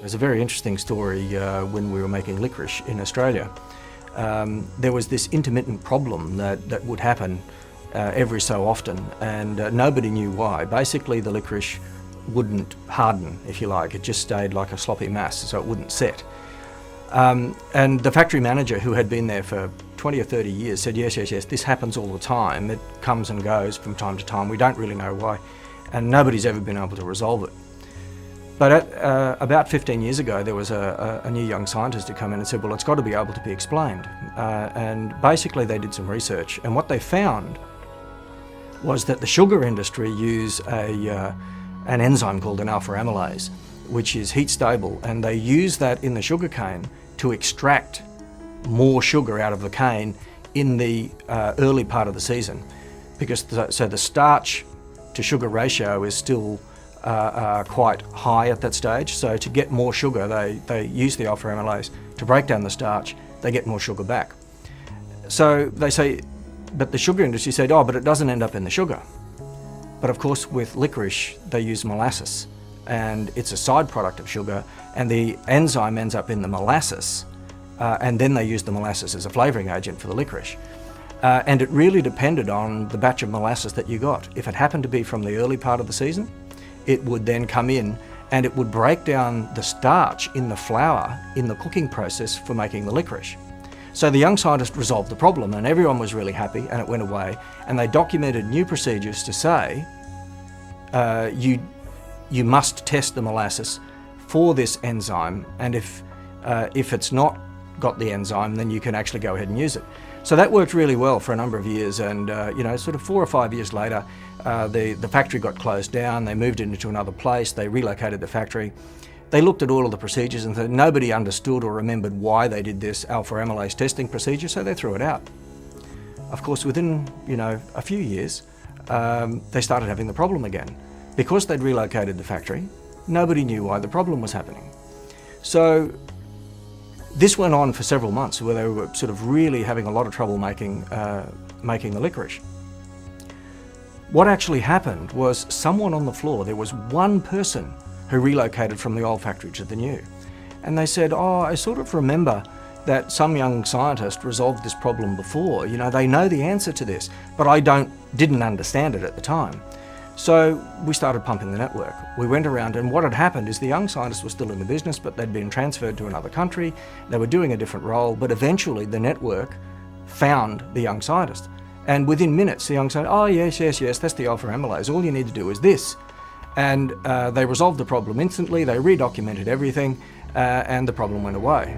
There's a very interesting story when we were making licorice in Australia. There was this intermittent problem that would happen every so often, and nobody knew why. Basically, the licorice wouldn't harden, if you like. It just stayed like a sloppy mass, so it wouldn't set. And the factory manager, who had been there for 20 or 30 years, said, yes, this happens all the time. It comes and goes from time to time. We don't really know why, and nobody's ever been able to resolve it. But about 15 years ago, there was a new young scientist who came in and said, well, it's got to be able to be explained. And basically they did some research, and what they found was that the sugar industry use an enzyme called an alpha amylase, which is heat stable, and they use that in the sugar cane to extract more sugar out of the cane in the early part of the season, because so the starch to sugar ratio is still quite high at that stage. So to get more sugar, they use the alpha amylase to break down the starch. They get more sugar back. So they say, but the sugar industry said, oh, but it doesn't end up in the sugar. But of course, with licorice, they use molasses, and it's a side product of sugar, and the enzyme ends up in the molasses, and then they use the molasses as a flavouring agent for the licorice. And it really depended on the batch of molasses that you got. If it happened to be from the early part of the season, it would then come in and it would break down the starch in the flour in the cooking process for making the licorice. So the young scientist resolved the problem, and everyone was really happy, and it went away, and they documented new procedures to say you must test the molasses for this enzyme, and if it's not got the enzyme, then you can actually go ahead and use it. So that worked really well for a number of years, and sort of 4 or 5 years later, the factory got closed down. They moved it into another place. They relocated the factory. They looked at all of the procedures, and nobody understood or remembered why they did this alpha amylase testing procedure, so they threw it out. Of course, within a few years, they started having the problem again. Because they'd relocated the factory, nobody knew why the problem was happening. So this went on for several months, where they were sort of really having a lot of trouble making the licorice. What actually happened was someone on the floor, there was one person who relocated from the old factory to the new. And they said, oh, I sort of remember that some young scientist resolved this problem before. They know the answer to this, but I didn't understand it at the time. So we started pumping the network. We went around, and what had happened is the young scientists were still in the business, but they'd been transferred to another country. They were doing a different role, but eventually the network found the young scientist. And within minutes, the young scientist, oh yes, that's the alpha amylase. All you need to do is this. And they resolved the problem instantly. They redocumented everything, and the problem went away.